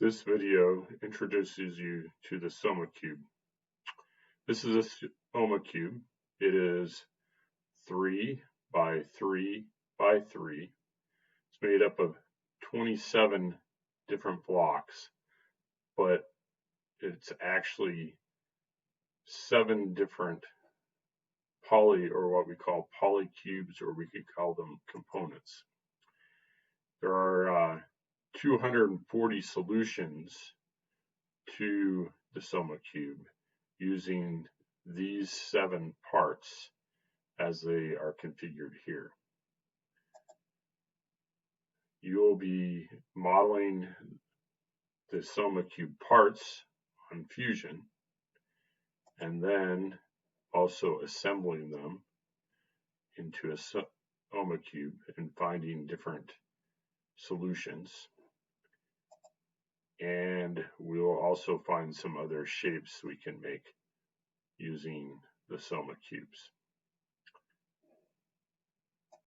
This video introduces you to the Soma Cube. This is a Soma Cube. It is 3 by 3 by 3. It's made up of 27 different blocks, but it's actually 7 different or what we call polycubes, or we could call them components. There are 240 solutions to the Soma Cube using these 7 parts as they are configured here. You will be modeling the Soma Cube parts on Fusion and then also assembling them into a Soma Cube and finding different solutions. And we will also find some other shapes we can make using the Soma Cubes.